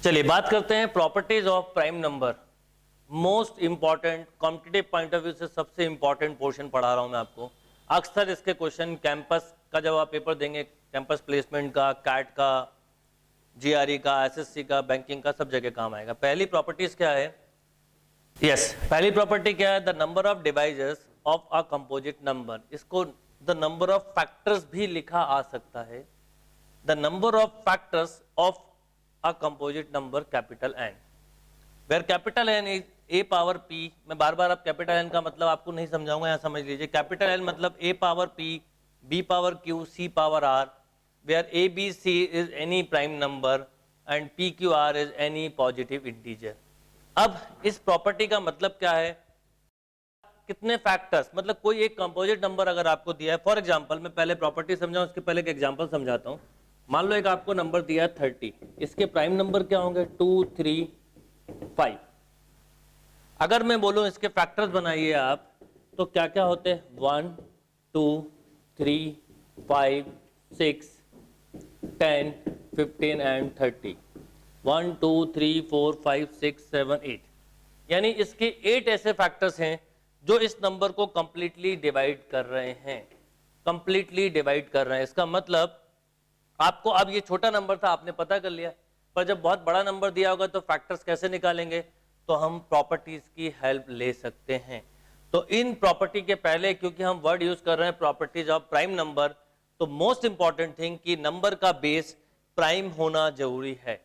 चलिए बात करते हैं properties of prime number. Most important competitive point of view से सबसे इंपॉर्टेंट पोर्शन पढ़ा रहा हूं मैं आपको। अक्सर इसके क्वेश्चन कैंपस का जब आप पेपर देंगे, कैंपस प्लेसमेंट का, कैट का, जीआरई का, एसएससी का, बैंकिंग का, सब जगह काम आएगा। पहली प्रॉपर्टीज क्या है? पहली प्रॉपर्टी क्या है? The number of divisors of a composite number. इसको द नंबर ऑफ फैक्टर्स भी लिखा आ सकता है। The number of factors of a composite number capital N, where capital N is a power P. मैं बार बार अब कैपिटल एन का मतलब आपको नहीं समझाऊंगा, यहां समझ लीजिए। कैपिटल एन मतलब a power p, b power q, c power r, where a b c is any prime number and p q r is any positive integer. अब इस प्रॉपर्टी का मतलब क्या है? कितने फैक्टर्स, मतलब कोई एक कंपोजिट नंबर अगर आपको दिया है, फॉर एग्जांपल मैं पहले प्रॉपर्टी समझाऊं उसके पहले एक एग्जांपल समझाता हूं। मान लो एक आपको नंबर दिया है 30, इसके प्राइम नंबर क्या होंगे? 2, 3, 5। अगर मैं बोलूं इसके फैक्टर्स बनाइए आप, तो क्या क्या होते हैं? 1, 2, 3, 5, 6, 10, 15 एंड 30। 1, 2, 3, 4, 5, 6, 7, 8, यानी इसके 8 ऐसे फैक्टर्स हैं जो इस नंबर को कंप्लीटली डिवाइड कर रहे हैं, कंप्लीटली डिवाइड कर रहे हैं। इसका मतलब आपको, अब ये छोटा नंबर था आपने पता कर लिया, पर जब बहुत बड़ा नंबर दिया होगा तो फैक्टर्स कैसे निकालेंगे? तो हम प्रॉपर्टीज की हेल्प ले सकते हैं। तो इन प्रॉपर्टी के पहले, क्योंकि हम वर्ड यूज कर रहे हैं प्रॉपर्टीज ऑफ प्राइम नंबर, तो मोस्ट इंपॉर्टेंट थिंग कि नंबर का बेस प्राइम होना जरूरी है।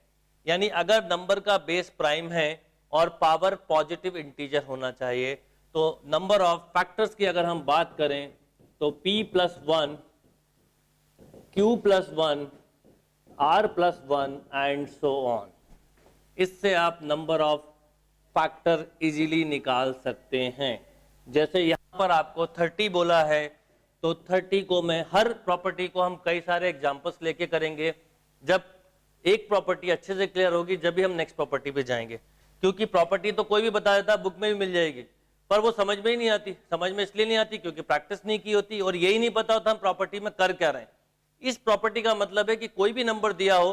यानी अगर नंबर का बेस प्राइम है और पावर पॉजिटिव इंटीजर होना चाहिए, तो नंबर ऑफ फैक्टर्स की अगर हम बात करें तो p+1, q+1, r+1 and so on. इससे आप नंबर ऑफ फैक्टर इजीली निकाल सकते हैं। जैसे यहां पर आपको 30 बोला है, तो 30 को मैं, हर प्रॉपर्टी को हम कई सारे एग्जांपल्स लेके करेंगे। जब एक प्रॉपर्टी अच्छे से क्लियर होगी जब भी हम नेक्स्ट प्रॉपर्टी पे जाएंगे, क्योंकि प्रॉपर्टी तो कोई भी बता देता, बुक में भी मिल जाएगी, पर वो समझ में ही नहीं आती। समझ में इसलिए नहीं आती क्योंकि प्रैक्टिस नहीं की होती और यही नहीं पता होता हम प्रॉपर्टी में कर क्या रहे हैं। इस प्रॉपर्टी का मतलब है कि कोई भी नंबर दिया हो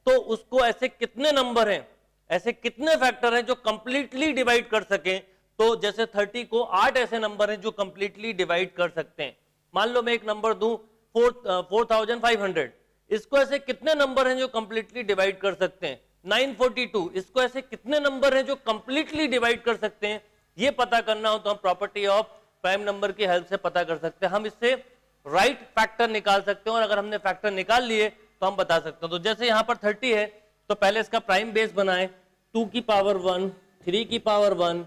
तो उसको ऐसे कितने नंबर हैं, ऐसे कितने फैक्टर हैं जो कंप्लीटली डिवाइड कर सकें। तो जैसे 30 को 8 ऐसे नंबर हैं जो कंप्लीटली डिवाइड कर सकते हैं। मान लो मैं एक नंबर दूं 4500, इसको ऐसे कितने नंबर हैं जो कंप्लीटली डिवाइड कर सकते हैं? 942, इसको ऐसे कितने नंबर हैं जो कंप्लीटली डिवाइड कर सकते हैं? ये पता करना हो तो हम प्रॉपर्टी ऑफ प्राइम नंबर की हेल्प से पता कर सकते हैं। हम इससे राइट फैक्टर निकाल सकते हैं और अगर हमने फैक्टर निकाल लिए तो हम बता सकते हैं। तो जैसे यहां पर 30 है तो पहले इसका प्राइम बेस बनाए, 2 की पावर 1, 3 की पावर 1,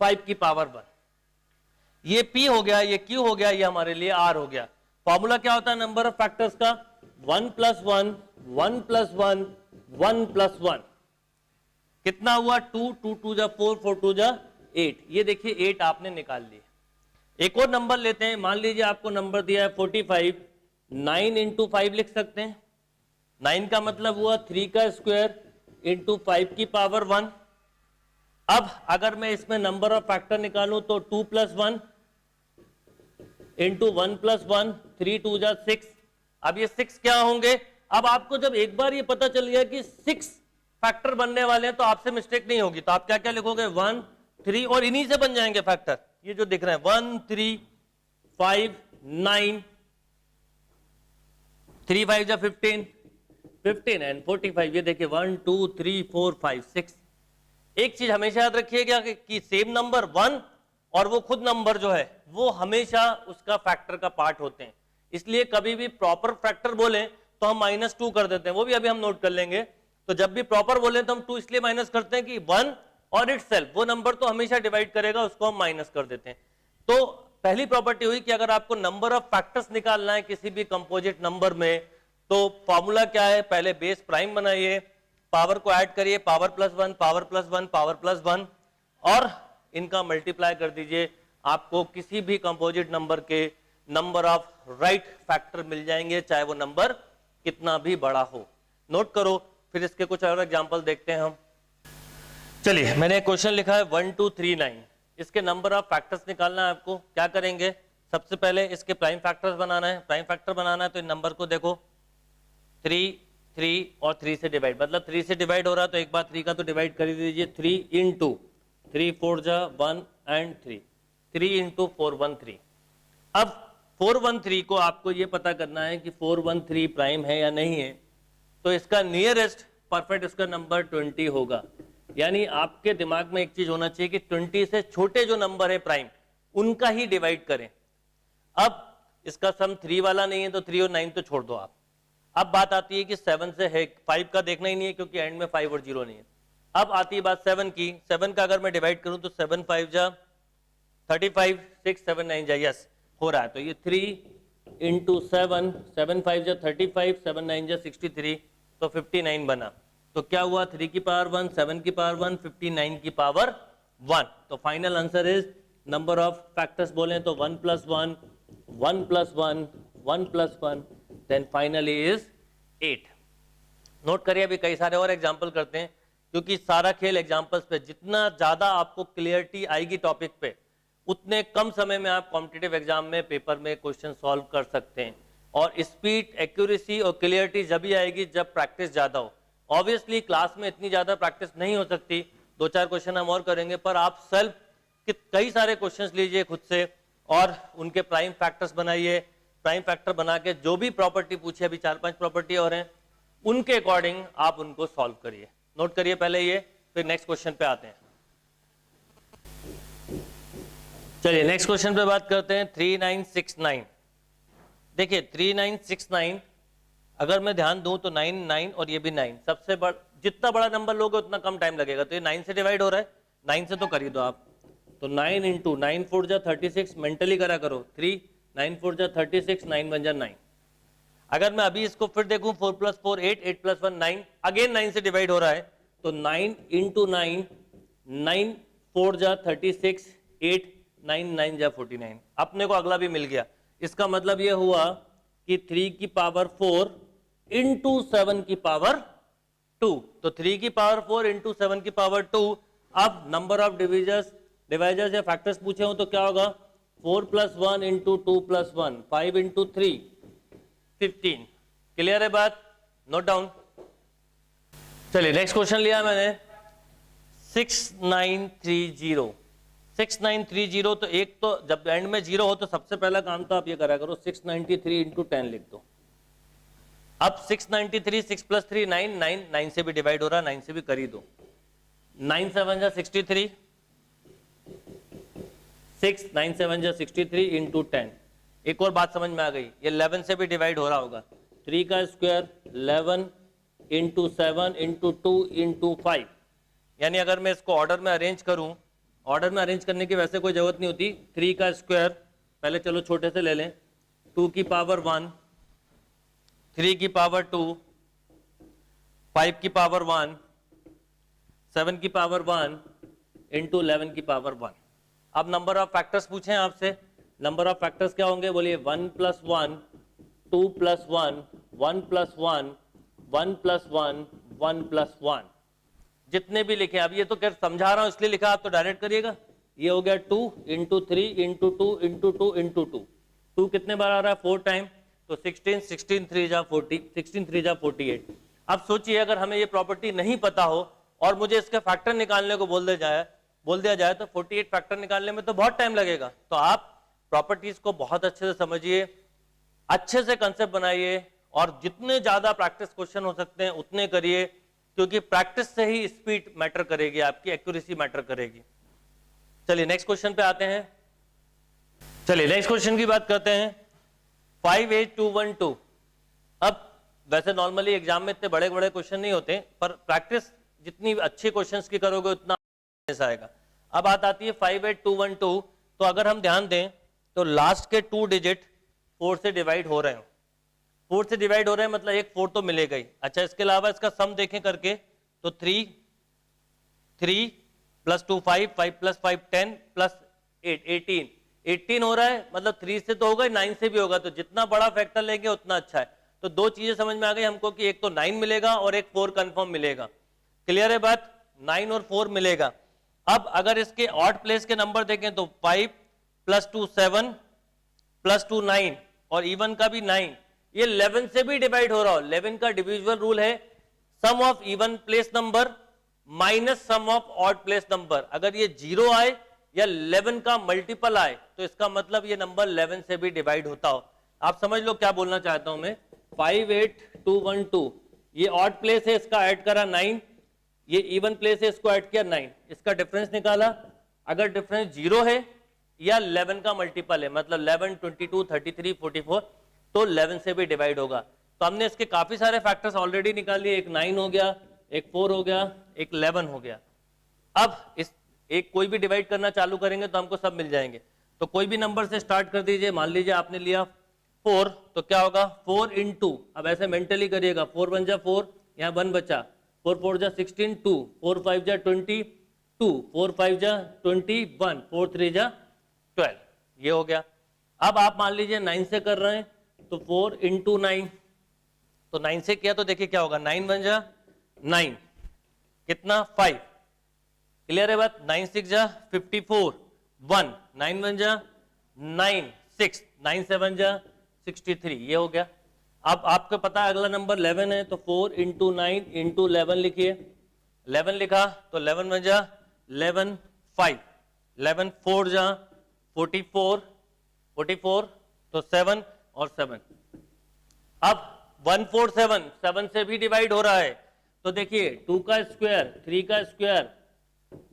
5 की पावर 1। ये P हो गया, ये Q हो गया, ये हमारे लिए R हो गया। फॉर्मूला क्या होता है नंबर ऑफ फैक्टर्स का? 1+1, 1+1, 1+1। कितना हुआ? 2, 2 2 जा 4, 4 2 जा 8। ये देखिए 8 आपने निकाल लिए। एक और नंबर लेते हैं, मान लीजिए आपको नंबर दिया है 45, 9 इंटू 5 लिख सकते हैं। 9 का मतलब हुआ 3 का स्क्वायर इंटू 5 की पावर 1। अब अगर मैं इसमें नंबर ऑफ फैक्टर निकालूं तो 2+1 इंटू 1+1, 3 2 जा 6। अब ये 6 क्या होंगे? अब आपको जब एक बार ये पता चल गया कि 6 फैक्टर बनने वाले हैं तो आपसे मिस्टेक नहीं होगी। तो आप क्या क्या लिखोगे? 1, 3, और इन्हीं से बन जाएंगे फैक्टर, ये जो दिख रहे हैं 1, 3, 5, 9, 3 5 जा 15, 15 एंड 45। ये देखिए 1 2 3 4 5 6। एक चीज हमेशा याद रखिएगा कि सेम नंबर 1 और वो खुद नंबर जो है वो हमेशा उसका फैक्टर का पार्ट होते हैं। इसलिए कभी भी प्रॉपर फैक्टर बोले तो हम -2 कर देते हैं, वो भी अभी हम नोट कर लेंगे। तो जब भी प्रॉपर बोले तो हम 2 इसलिए माइनस करते हैं कि 1 और इटसेल्फ वो नंबर तो हमेशा डिवाइड करेगा, उसको हम माइनस कर देते हैं। तो पहली प्रॉपर्टी हुई कि अगर आपको नंबर ऑफ फैक्टर्स निकालना है किसी भी कंपोजिट नंबर में, तो फॉर्मूला क्या है? पहले बेस प्राइम बनाइए, पावर को ऐड करिए, पावर +1, पावर +1, पावर +1, और इनका मल्टीप्लाई कर दीजिए। आपको किसी भी कंपोजिट नंबर के नंबर ऑफ राइट फैक्टर मिल जाएंगे, चाहे वो नंबर कितना भी बड़ा हो। नोट करो, फिर इसके कुछ और एग्जांपल देखते हैं हम। चलिए, मैंने क्वेश्चन लिखा है 1 2 3 9। इसके नंबर ऑफ फैक्टर्स निकालना है आपको। क्या करेंगे? सबसे पहले इसके प्राइम फैक्टर्स बनाना है। प्राइम फैक्टर बनाना है तो इन नंबर को देखो, 3 3 और 3 से डिवाइड, मतलब 3 से डिवाइड हो रहा है तो एक बार 3 का तो डिवाइड कर ही दीजिए। 3 इंटू 3 4 जा 1 एंड 3, 3 इंटू 413। अब 413 को आपको ये पता करना है कि 413 प्राइम है या नहीं है, तो इसका नियरेस्ट परफेक्ट इसका नंबर 20 होगा। यानी आपके दिमाग में एक चीज होना चाहिए कि 20 से छोटे जो नंबर है प्राइम, उनका ही डिवाइड करें। अब इसका सम 3 वाला नहीं है तो 3 और 9 तो छोड़ दो आप। अब बात आती है कि 7 से है, 5 का देखना ही नहीं है क्योंकि एंड में 5 और 0 नहीं है। अब आती है बात 7 की। 7 का अगर मैं डिवाइड करूं तो 7 5 जा 35, 6 7 9 जा, यस हो रहा है। तो ये 3 इंटू 7, 7 5 जा 35, 7 9 जा 63, तो 59 बना। तो क्या हुआ, 3 की पावर 1, 7 की पावर 1, 59 की पावर 1। तो final answer is, number of factors बोले तो 1 plus 1, 1 plus 1, 1 plus 1, then finally is 8। Note करिए, अभी कई सारे और एग्जाम्पल करते हैं क्योंकि सारा खेल एग्जाम्पल्स पे। जितना ज्यादा आपको क्लियरिटी आएगी टॉपिक पे, उतने कम समय में आप कॉम्पिटिटिव एग्जाम में पेपर में क्वेश्चन सॉल्व कर सकते हैं। और स्पीड, एक्यूरेसी और क्लियरिटी जब भी आएगी जब प्रैक्टिस ज्यादा हो। ऑब्वियसली क्लास में इतनी ज्यादा प्रैक्टिस नहीं हो सकती, 2-4 क्वेश्चन हम और करेंगे, पर आप सेल्फ कई सारे क्वेश्चंस लीजिए खुद से और उनके प्राइम फैक्टर्स बनाइए। प्राइम फैक्टर बना के जो भी प्रॉपर्टी पूछे, अभी 4-5 प्रॉपर्टी और हैं, उनके अकॉर्डिंग आप उनको सॉल्व करिए। नोट करिए पहले ये, फिर नेक्स्ट क्वेश्चन पे आते हैं। चलिए नेक्स्ट क्वेश्चन पे बात करते हैं। 3969। देखिए 3969 अगर मैं ध्यान दूं तो 9 9 और ये भी 9, सबसे बड़ा, जितना बड़ा नंबर लोगे उतना कम टाइम लगेगा। तो ये 9 से डिवाइड हो रहा है, 9 से तो कर ही दो आप। तो 9 इंटू 9 4 जा 36, मेंटली करा करो। 3 9 4 जा 36, 9 1 जा 9। अगर मैं अभी इसको फिर देखूं, 4 प्लस 4 8, 8 प्लस 1 9, अगेन 9 से डिवाइड हो रहा है। तो 9 इंटू 9, 9 4 जा 36, 8 9 9 जा 49। अपने को अगला भी मिल गया। इसका मतलब यह हुआ कि 3 की पावर 4 इंटू 7 की पावर 2। तो 3 की पावर 4 इंटू 7 की पावर 2। अब नंबर ऑफ डिवाइजर्स या फैक्टर्स पूछे हो तो क्या होगा, 4 plus 1 into 2 plus 1, 5 into 3 15। Clear है बात, नोट डाउन। चलिए नेक्स्ट क्वेश्चन लिया मैंने 6930। 6930, तो एक तो जब एंड में 0 हो तो सबसे पहला काम तो आप ये करा करो, 693 इंटू 10 लिख दो। अब 693, 6 प्लस 3 9, 9 9 से भी डिवाइड हो रहा है, 9 से भी कर ही दो। 9 7 जा 63, 6 9 7 जा 63 इंटू 10। एक और बात समझ में आ गई, ये 11 से भी डिवाइड हो रहा होगा। 3 का स्क्वायर 11 इंटू 7 इंटू 2 इंटू 5। यानी अगर मैं इसको ऑर्डर में अरेंज करूं, ऑर्डर में अरेंज करने की वैसे कोई जरूरत नहीं होती। 3 का स्क्वायर पहले चलो छोटे से ले लें, 2 की पावर 1, 3 की पावर 2, 5 की पावर 1, 7 की पावर 1 इंटू 11 की पावर 1। अब नंबर ऑफ फैक्टर्स पूछे हैं आपसे, नंबर ऑफ फैक्टर्स क्या होंगे बोलिए, 1 plus 1, 2 plus 1, 1 plus 1, 1 plus 1, 1 plus 1। जितने भी लिखे, अब ये तो क्या समझा रहा हूं इसलिए लिखा, आप तो डायरेक्ट करिएगा। ये हो गया 2 इंटू 3 इंटू 2 इंटू 2 इंटू 2। 2 कितने बार आ रहा है, 4 टाइम। तो 16, 16 3 जा 40, 16 3 जा 48। अब सोचिए अगर हमें ये प्रॉपर्टी नहीं पता हो और मुझे इसके फैक्टर निकालने को बोल दिया जाए तो 48 फैक्टर निकालने में तो बहुत टाइम लगेगा। तो आप प्रॉपर्टीज को बहुत अच्छे से समझिए, अच्छे से कंसेप्ट बनाइए और जितने ज्यादा प्रैक्टिस क्वेश्चन हो सकते हैं उतने करिए, क्योंकि प्रैक्टिस से ही स्पीड मैटर करेगी, आपकी एक्यूरेसी मैटर करेगी। चलिए नेक्स्ट क्वेश्चन पे आते हैं। चलिए नेक्स्ट क्वेश्चन की बात करते हैं। 58212। अब वैसे नॉर्मली एग्जाम में इतने बड़े बड़े क्वेश्चन नहीं होते, पर प्रैक्टिस जितनी अच्छे क्वेश्चंस की करोगे उतना आएगा। अब बात आती है 58212। तो अगर हम ध्यान दें तो लास्ट के 2 डिजिट 4 से डिवाइड हो रहे हो, 4 से डिवाइड हो रहे हैं मतलब एक 4 तो मिलेगा ही। अच्छा, इसके अलावा इसका सम देखें करके तो 3 प्लस 2 5, 5 प्लस 5 10 प्लस 8 18 हो रहा है, मतलब 3 से तो होगा, 9 से भी होगा। तो जितना बड़ा फैक्टर लेंगे उतना अच्छा है। तो दो चीजें समझ में आ गई हमको कि एक तो 9 मिलेगा और एक 4 कंफर्म मिलेगा। क्लियर है बात, 9 और 4 मिलेगा। अब अगर इसके ऑड प्लेस के नंबर देखें तो 5 प्लस 2 7 प्लस 2 9 और इवन का भी 9, ये 11 से भी डिवाइड हो रहा हो, 11 का डिविजिबल रूल है sum of even place number minus sum of odd place number. अगर ये 0 आए या 11 का मल्टीपल आए तो इसका मतलब ये नंबर 11 से भी डिवाइड होता हो। आप समझ लो क्या बोलना चाहता हूं मैं। 58212 ये ऑड प्लेस है, इसका ऐड करा 9, ये इवन प्लेस है, इसको ऐड किया 9, इसका डिफरेंस निकाला। अगर डिफरेंस 0 है या 11 का मल्टीपल है, मतलब 11, 22, 33, 44, तो 11 से भी डिवाइड होगा। तो हमने इसके काफी सारे फैक्टर्स ऑलरेडी निकाल लिए, एक 9 हो गया, एक 4 हो गया, एक 11 हो गया। अब इस एक कोई भी डिवाइड करना चालू करेंगे तो हमको सब मिल जाएंगे। तो कोई भी नंबर से स्टार्ट कर दीजिए। मान लीजिए आपने लिया 4, तो क्या होगा 4 into, अब ऐसे मेंटली करिएगा, 4 1 जा 4, यहाँ 1 बचा, 4 4 जा 16, 2, 4 5 जा 22, 4 5 जा 21, 4 3 जा 12, ये हो गया। अब आप मान लीजिए 9 से कर रहे हैं, तो 4 into 9, तो 9 से किया तो देखिए क्या होगा, 9 1 जा 9, कितना 5, क्लियर है बात। 9 6 जा 54, 1, 9 1 जा 9, 6, 9 7 जा 63, ये हो गया। अब आपको पता है अगला नंबर 11 है, तो 4 into 9 into 11 लिखिए। 11 लिखा तो 11 1 जा 11, 5, 11 4 जा 44, 44 तो 7 और 7। अब 1 4 7, 7 से भी डिवाइड हो रहा है, तो देखिए 2 का स्क्वायर, 3 का स्क्वायर,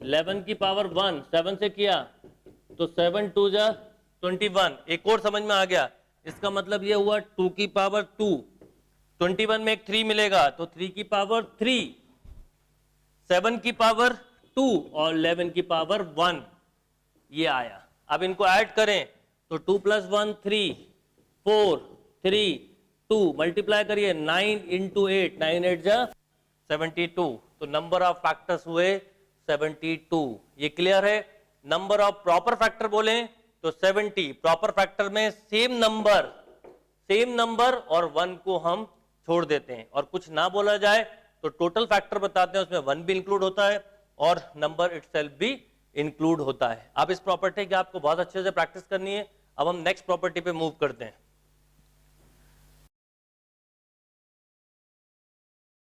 11 की पावर 1, 7 से किया तो 7 2 जा 21। एक और समझ में आ गया, इसका मतलब ये हुआ 2 की पावर 2, 21 में एक 3 मिलेगा तो 3 की पावर 3, 7 की पावर 2 और 11 की पावर 1, ये आया। अब इनको ऐड करें तो 2 + 1 3, 4 3 2, मल्टीप्लाई करिए 9 into 8, 9 8 जा 72, तो नंबर ऑफ फैक्टर्स हुए 72। ये क्लियर है। नंबर ऑफ प्रॉपर फैक्टर बोले तो 70, प्रॉपर फैक्टर में सेम नंबर और 1 को हम छोड़ देते हैं, और कुछ ना बोला जाए तो टोटल फैक्टर बताते हैं, उसमें 1 भी इंक्लूड होता है और नंबर इटसेल्फ भी इंक्लूड होता है। अब इस प्रॉपर्टी की आपको बहुत अच्छे से प्रैक्टिस करनी है। अब हम नेक्स्ट प्रॉपर्टी पे मूव करते हैं।